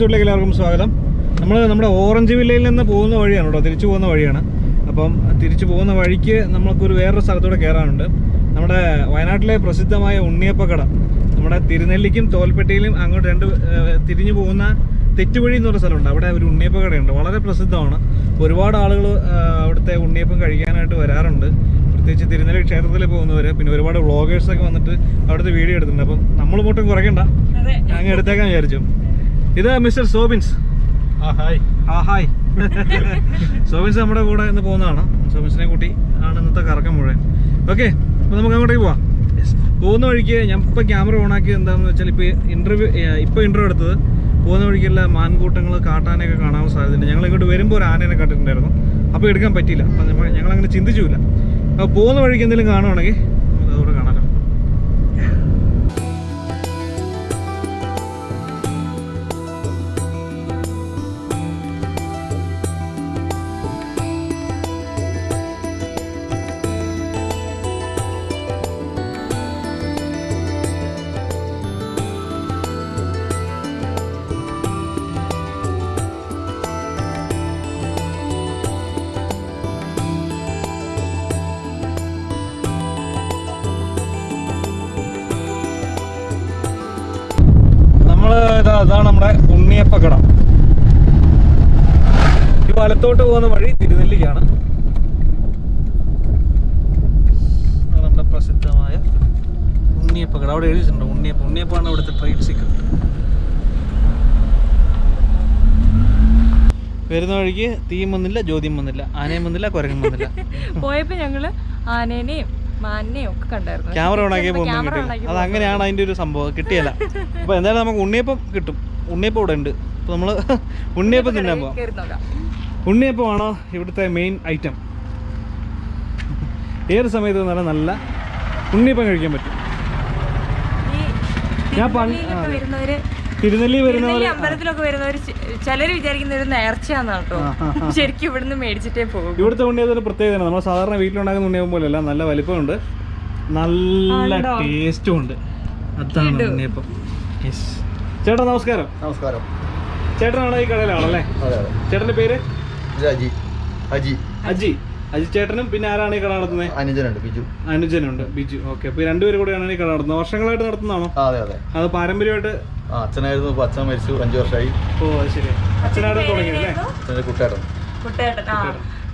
എല്ലാവർക്കും സ്വാഗതം. നമ്മുടെ ഓറഞ്ച് വില്ലയിൽ നിന്ന് പോകുന്ന വഴിയാണ് കേട്ടോ, തിരിച്ചു പോകുന്ന വഴിയാണ്. അപ്പം തിരിച്ചു പോകുന്ന വഴിക്ക് നമ്മൾക്കൊരു വേറൊരു സ്ഥലത്തൂടെ കയറാനുണ്ട്. നമ്മുടെ വയനാട്ടിലെ പ്രസിദ്ധമായ ഉണ്ണിയപ്പക്കട, നമ്മുടെ തിരുനെല്ലിക്കും തോൽപ്പെട്ടിയിലും അങ്ങോട്ട് തിരിഞ്ഞു പോകുന്ന തെറ്റുവഴി എന്ന് പറഞ്ഞ സ്ഥലമുണ്ട്. അവിടെ ഒരു ഉണ്ണിയപ്പക്കടയുണ്ട്, വളരെ പ്രസിദ്ധമാണ്. ഒരുപാട് ആളുകൾ അവിടുത്തെ ഉണ്ണിയപ്പം കഴിക്കാനായിട്ട് വരാറുണ്ട്, പ്രത്യേകിച്ച് തിരുനെല്ലി ക്ഷേത്രത്തിൽ പോകുന്നവർ. പിന്നെ ഒരുപാട് വ്ളോഗേഴ്സൊക്കെ വന്നിട്ട് അവിടുത്തെ വീഡിയോ എടുത്തിട്ടുണ്ട്. അപ്പം നമ്മൾ ഇങ്ങോട്ടും കുറയ്ക്കണ്ട, അങ്ങ് എടുത്തേക്കാൻ വിചാരിച്ചു. ഇത് മിസ്റ്റർ സോബിൻസ്. ഹായ് സോബിൻസ് നമ്മുടെ കൂടെ ഇന്ന് പോകുന്നതാണ്. സോബിൻസിനെ കൂട്ടി ആണ് ഇന്നത്തെ കറക്കം മുഴുവൻ. ഓക്കെ, അപ്പോൾ നമുക്ക് അങ്ങോട്ടേക്ക് പോവാം. പോകുന്ന വഴിക്ക് ഞാൻ ഇപ്പോൾ ക്യാമറ ഓണാക്കിയത് എന്താണെന്ന് വെച്ചാൽ ഇപ്പോൾ ഇൻ്റർവ്യൂ എടുത്തത് പോകുന്ന വഴിക്കുള്ള മാൻകൂട്ടങ്ങൾ, കാട്ടാനയൊക്കെ കാണാൻ സാധ്യതയുണ്ട്. ഞങ്ങൾ ഇങ്ങോട്ട് വരുമ്പോൾ ഒരു ആനേനെ കണ്ടിട്ടുണ്ടായിരുന്നു, അപ്പോൾ എടുക്കാൻ പറ്റിയില്ല. അപ്പം ഞങ്ങളങ്ങനെ ചിന്തിച്ചില്ല. അപ്പോൾ പോകുന്ന വഴിക്ക് എന്തെങ്കിലും കാണുവാണെങ്കിൽ നമുക്ക് അതോടെ കാണാമല്ലോ. അതാണ് നമ്മുടെ ഉണ്ണിയപ്പക്കട. ഈ വലത്തോട്ട് പോകുന്ന വഴി തിരുനെല്ലിക്കാണ്. നമ്മുടെ പ്രസിദ്ധമായ ഉണ്ണിയപ്പക്കട. അവിടെ എഴുതിയിട്ടുണ്ട് ഉണ്ണിയപ്പമാണ് ഇവിടുത്തെ ട്രേഡ് സീക്രട്ട്. വരുന്ന വഴിക്ക് തീയും വന്നില്ല, ജ്യോതിയും വന്നില്ല, ആനയും വന്നില്ല, കുരങ്ങും വന്നില്ല. പോയപ്പോ ഞങ്ങള് ആനേനെയും മാനിനെയും ഒക്കെ കണ്ടായിരുന്നു. ക്യാമറ ഓണാക്കിയ പോകുമ്പോൾ കിട്ടില്ല. അത് അങ്ങനെയാണ് അതിന്റെ ഒരു സംഭവം, കിട്ടിയല്ല. അപ്പൊ എന്തായാലും നമുക്ക് ഉണ്ണിയപ്പം കിട്ടും. ഉണ്ണിയപ്പം ഇവിടെ ഉണ്ട്. അപ്പൊ നമ്മള് ഉണ്ണിയപ്പം തിന്നാൻ പോവാം. ഉണ്ണിയപ്പമാണോ ഇവിടുത്തെ മെയിൻ ഐറ്റം. ഏത് സമയത്ത് വന്നാലും നല്ല ഉണ്ണിയപ്പം കഴിക്കാൻ പറ്റും. തിരുനെല്ലി വരുന്നവര്, അമ്പലത്തിലൊക്കെ വരുന്നവര് ചിലര് വിചാരിക്കുന്ന ഒരു നേർച്ചയാണെന്നാണ് കേട്ടോ. ശരിക്കും ഇവിടുന്ന് മേടിച്ചിട്ടേ പോകും. ഇവിടുത്തെ ഉണ്ണിയപ്പത്തിന് പ്രത്യേകത നമ്മൾ സാധാരണ വീട്ടിലുണ്ടാക്കുന്ന ഉണ്ണിയപ്പം പോലെയല്ല, നല്ല വലിപ്പമുണ്ട്, നല്ല ടേസ്റ്റും ഉണ്ട്. അതാണ് ഉണ്ണിയപ്പം. ചേട്ടാ നമസ്കാരം. നമസ്കാരം. ചേട്ടനാണ് ഈ കടയിലാണല്ലേ? ചേട്ടന്റെ പേര്? അജി ചേട്ടനും പിന്നെ ആരാണ് ഈ കട നടത്തുന്നത്? അനുജനുണ്ട്, ബിജു. ഓക്കെ, അപ്പൊ രണ്ടുപേരും കൂടെയാണ് ഈ കട നടത്തുന്നത്. വർഷങ്ങളായിട്ട് നടത്തുന്നതാണോ? അത് പാരമ്പര്യമായിട്ട്? അച്ഛനായിരുന്നു, അച്ഛൻ മരിച്ചു 5 വർഷമായി. ഓ അത് ശരി. അച്ഛനായിട്ട് തുടങ്ങിയല്ലേ?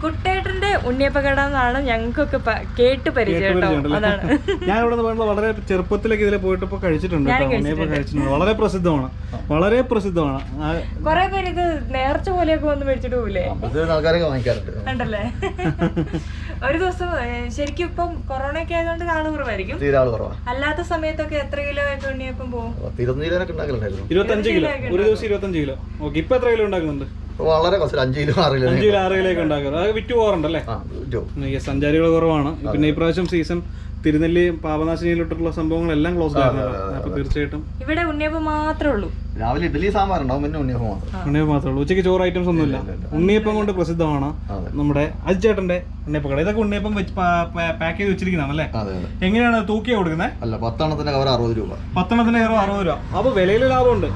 കുട്ടേട്ടന്റെ ഉണ്ണിയപ്പക്കട എന്നാണ് ഞങ്ങൾക്കൊക്കെ കേട്ട് പരിചയം. ഞാൻ ഇവിടെ നിന്ന് വളരെ ചെറുപ്പത്തിലേക്ക് ഇതിലെ പോയിട്ട് ഇപ്പൊ കഴിച്ചിട്ടുണ്ട്. ഉണ്ണിയപ്പം കഴിച്ചിട്ടുണ്ട്. വളരെ പ്രസിദ്ധമാണ്. കൊറേ പേര് ഇത് നേർച്ച പോലെയൊക്കെ വന്ന് മേടിച്ചിട്ട് പോവില്ലേ? ഉണ്ടല്ലേ? ഒരു ദിവസം ശരിക്കും ഇപ്പം കൊറോണ ഒക്കെ ആയതുകൊണ്ട് ആള് കുറവായിരിക്കും. അല്ലാത്ത സമയത്തൊക്കെ എത്ര കിലോ ഒക്കെ ഉണ്ണിയപ്പം പോകും? 25 കിലോ ഒരു ദിവസം. 25 കിലോ. ഓക്കെ, ഇപ്പൊ എത്ര കിലോ ഉണ്ടാക്കുന്നുണ്ട്? വളരെ 5 കിലോ 6 കിലോയൊക്കെ ഉണ്ടാക്കുന്നത്. അത് വിറ്റ് പോകാറുണ്ടല്ലേ? സഞ്ചാരികൾ കുറവാണ്. പിന്നെ ഈ പ്രാവശ്യം സീസൺ തിരുനെല്ലി പാപനാശിനിയിലോട്ടുള്ള സംഭവങ്ങളെല്ലാം ക്ലോസ് ആയിരുന്നു. അപ്പൊ തീർച്ചയായിട്ടും ഇവിടെ ഉണ്ണിയപ്പം മാത്രമേ ഉള്ളൂ. രാവിലെ ഇഡ്ഡലി സാമ്പാർ ഉണ്ടാവും, പിന്നെ ഉണ്ണിയപ്പം മാത്രമേ ഉള്ളൂ. ഉച്ചയ്ക്ക് ചോറ് ഐറ്റംസ് ഒന്നുമില്ല. ഉണ്ണിയപ്പം കൊണ്ട് പ്രസിദ്ധമാണ് നമ്മുടെ അജിച്ചേട്ടന്റെ ഉണ്ണിയപ്പക്കട. ഇതൊക്കെ ഉണ്ണിയപ്പം വെച്ച് പാക്ക് ചെയ്ത് വെച്ചിരിക്കുന്നതാണല്ലേ? എങ്ങനെയാണ് തൂക്കിയാ കൊടുക്കുന്നത്? അല്ല, 10 എണ്ണത്തിന്റെ കവർ 60 രൂപ. 10 എണ്ണത്തിന്റെ കവർ 60 രൂപ. അപ്പൊ വിലയിൽ ലാഭമുണ്ട്.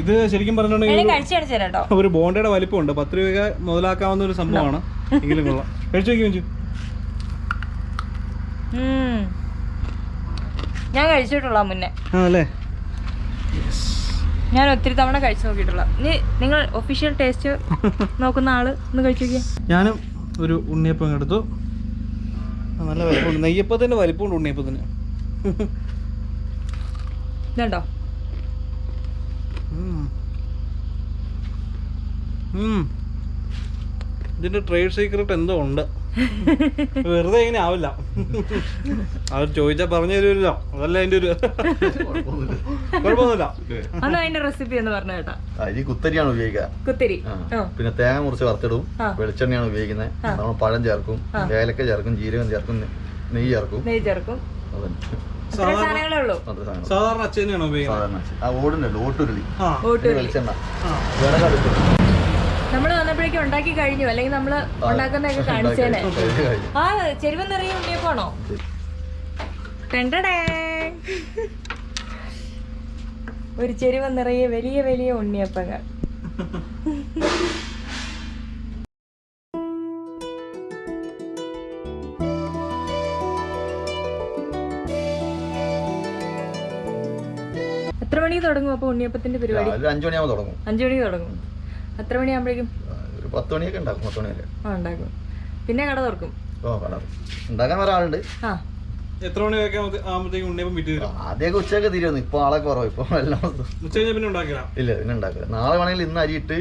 ഇത് ശരിക്കും പറഞ്ഞിട്ടുണ്ടെങ്കിൽ ഒരു ബോണ്ടയുടെ വലിപ്പമുണ്ട്. 10 രൂപ മുതലാക്കാവുന്ന ഒരു സംഭവമാണ്. എങ്കിലും കൊള്ളാം. കഴിച്ചു നോക്കി. ഞാൻ കഴിച്ചിട്ടുള്ള മുന്നേ അല്ലേ? ഞാൻ ഒത്തിരി തവണ കഴിച്ചു നോക്കിയിട്ടുള്ള. നിങ്ങൾ ഒഫീഷ്യൽ ടേസ്റ്റ് നോക്കുന്ന ആള് ഒന്ന് കഴിച്ചു നോക്കിയാ. ഞാനും ഒരു ഉണ്ണിയപ്പം എടുത്തു. നല്ല വലിപ്പമുണ്ട്. നെയ്യപ്പത്തിന്റെ വലിപ്പമുണ്ട് ഉണ്ണിയപ്പത്തിന്. ഇതുണ്ടോ? ഇതിന്റെ ട്രേഡ് സീക്രട്ട് എന്തോ ഉണ്ട്. വെറുതെ ഇങ്ങനെ ആവില്ല. അവർ ചോദിച്ചാ പറഞ്ഞു തരുമല്ലോ, അതല്ല അതിന്റെ ഒരു കുഴപ്പമൊന്നുമില്ല. അതിന്റെ റെസിപ്പി എന്ന് പറഞ്ഞു കേട്ടാ. കുത്തരിയാണ് ഉപയോഗിക്കുക. കുത്തരി പിന്നെ തേങ്ങ മുറിച്ച് വറുത്തിടും. വെളിച്ചെണ്ണയാണ് ഉപയോഗിക്കുന്നത്. നമ്മൾ പഴം ചേർക്കും, ഏലക്ക ചേർക്കും, ജീരകം ചേർക്കും, നെയ്യ് ചേർക്കും. സാധാരണ അച്ഛനെയാണോ ഉപയോഗിക്കുന്നത്? ഓടുന്നല്ലോ, ഓട്ടുരുളി വെളിച്ചെണ്ണ. നമ്മള് വന്നപ്പോഴേക്കും ഉണ്ടാക്കി കഴിഞ്ഞു, അല്ലെങ്കിൽ നമ്മള് ഉണ്ടാക്കുന്നതൊക്കെ കാണിച്ചേനെ. ആ ചെരുവെന്നറിയ ഉണ്ണിയപ്പാണോ? ഒരു ചെരുവ നിറയെ വലിയ വലിയ ഉണ്ണിയപ്പങ്ങൾ. എത്ര മണിക്ക് തുടങ്ങും അപ്പൊ ഉണ്ണിയപ്പത്തിന്റെ പരിപാടി? 5 മണിയാകുമ്പോൾ തുടങ്ങും. 5 മണിക്ക് തുടങ്ങും. എത്ര മണിയാകുമ്പോഴേക്കും? ഒരു 10 മണിയൊക്കെ ഉണ്ടാക്കും. 10 മണി വരെ ഉണ്ടാക്കും. പിന്നെ കട തുറക്കും. കട ഉണ്ടാക്കാൻ ഒരാളുണ്ട്. എത്ര മണിയൊക്കെ ആകുമ്പോഴത്തേക്കും ഉണ്ണിയപ്പം വിറ്റ് തരും? ആദ്യമൊക്കെ ഉച്ചയൊക്കെ തീരുന്നു. ഇപ്പൊ ആളെ കുറവ്. ഇപ്പൊ എല്ലാം ഉച്ച കഴിഞ്ഞാൽ പിന്നെ ഉണ്ടാക്കില്ല. ഇല്ല, പിന്നെ ഉണ്ടാക്കില്ല. നാളെ വേണമെങ്കിൽ ഇന്ന് അരിയിട്ട്,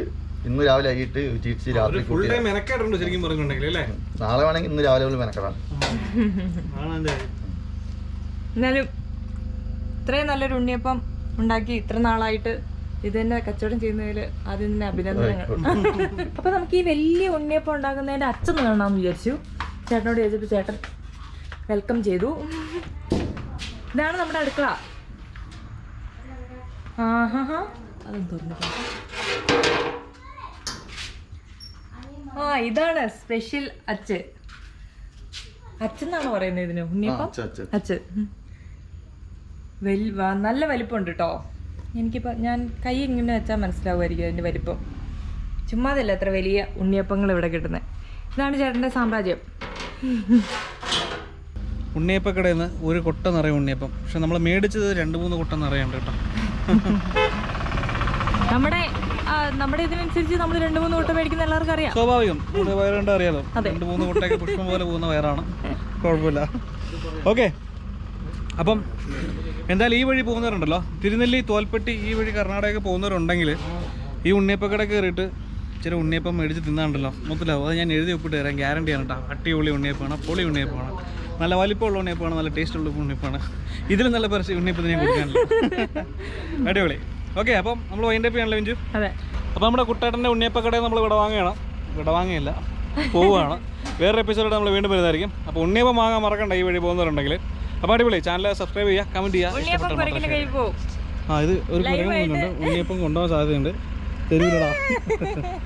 ഇന്ന് രാവിലെ അരിയിട്ട് ഉച്ചയിച്ച് രാത്രി ഫുൾ ടൈം മെനക്കേടുണ്ട് ശരിക്കും പറഞ്ഞിട്ടുണ്ടെങ്കിൽ അല്ലേ? നാളെ വേണമെങ്കിൽ ഇന്ന് രാവിലെ പോലും മെനക്കെടാണ്. എന്നാലും ഇത്രയും നല്ലൊരു ഉണ്ണിയപ്പം ഉണ്ടാക്കി ഇത്ര നാളായിട്ട് ഇത് തന്നെ കച്ചവടം ചെയ്യുന്നതിൽ ആദ്യം തന്നെ അഭിനന്ദനങ്ങൾ. അപ്പൊ നമുക്ക് ഈ വലിയ ഉണ്ണിയപ്പം ഉണ്ടാക്കുന്നതിന്റെ അച്ഛൻ കാണാമെന്ന് വിചാരിച്ചു. ചേട്ടനോട് ചോദിച്ചപ്പോൾ ചേട്ടൻ വെൽക്കം ചെയ്തു. ഇതാണ് നമ്മുടെ അടുക്കള. അതും തുറന്നു. ഇതാണ് സ്പെഷ്യൽ അച്ഛൻ. അച്ഛനാണോ പറയുന്നത് ഇതിന്? ഉണ്ണിയപ്പം അച്ഛൻ. നല്ല വലിപ്പമുണ്ട് കേട്ടോ. എനിക്കിപ്പോൾ ഞാൻ കൈ ഇങ്ങനെ വെച്ചാൽ മനസ്സിലാവുമായിരിക്കും അതിൻ്റെ വലിപ്പം. ചുമ്മാതല്ല അത്ര വലിയ ഉണ്ണിയപ്പങ്ങൾ ഇവിടെ കിട്ടുന്നത്. ഇതാണ് ചേട്ടൻ്റെ സാമ്രാജ്യം. ഉണ്ണിയപ്പക്കടയിൽ നിന്ന് ഒരു കൊട്ട നിറയെ ഉണ്ണിയപ്പം. പക്ഷെ നമ്മൾ മേടിച്ചത് 2-3 കൊട്ട നിറയുണ്ട് കേട്ടോ. നമ്മുടെ ഇതിനനുസരിച്ച് നമ്മൾ 2-3 കൊട്ട മേടിക്കുന്ന എല്ലാവർക്കും അറിയാം. സ്വാഭാവികം. വയറുണ്ട് അറിയാലോ. 2-3 കൊട്ടയൊക്കെ പുഷ്പം പോലെ പോകുന്ന വയറാണ്. കുഴപ്പമില്ല. ഓക്കെ, അപ്പം എന്തായാലും ഈ വഴി പോകുന്നവരുണ്ടല്ലോ, തിരുനെല്ലി, തോൽപ്പെട്ടി ഈ വഴി കർണാടക പോകുന്നവരുണ്ടെങ്കിൽ ഈ ഉണ്ണിയപ്പക്കട കയറിയിട്ട് ഇച്ചിരി ഉണ്ണിയപ്പം മേടിച്ച് തിന്നാണ്ടല്ലോ മൊത്തത്തിലാവും. അത് ഞാൻ എഴുതി ഒപ്പിട്ട് തരാം. ഗ്യാരണ്ടിയാണ് കേട്ടോ. അടിപൊളി ഉണ്ണിയപ്പമാണ്, പൊളി ഉണ്ണിയപ്പമാണ്, നല്ല വലിപ്പമുള്ള ഉണ്ണിയപ്പമാണ്, നല്ല ടേസ്റ്റുള്ള ഉണ്ണിയപ്പമാണ്. ഇതിലും നല്ല പരസ്യം ഉണ്ണിയപ്പത്തിന് ഞാൻ കൊടുക്കാനില്ല. അടിപൊളി. ഓക്കെ, അപ്പം നമ്മൾ വൈൻഡപ്പ് ചെയ്യാണല്ലോ വിഞ്ചു. അതെ. അപ്പോൾ നമ്മുടെ കുട്ടേട്ടൻ്റെ ഉണ്ണിയപ്പക്കടയിൽ നമ്മൾ വിടവാങ്ങിയില്ല പോവുകയാണ്. വേറൊരു എപ്പിസോഡ് നമ്മൾ വീണ്ടും വരുന്നതായിരിക്കും. അപ്പോൾ ഉണ്ണിയപ്പം വാങ്ങാൻ മറക്കണ്ട ഈ വഴി പോകുന്നവരുണ്ടെങ്കിൽ. അപ്പോൾ അടിപൊളി. ചാനൽ സബ്സ്ക്രൈബ് ചെയ്യുക, കമൻറ്റ് ചെയ്യുക. ഇത് ഒരു കുരങ്ങുന്നുണ്ട്. ഉണ്ണിയപ്പം കൊണ്ടുപോകാൻ സാധ്യതയുണ്ട്. തരൂലടാ.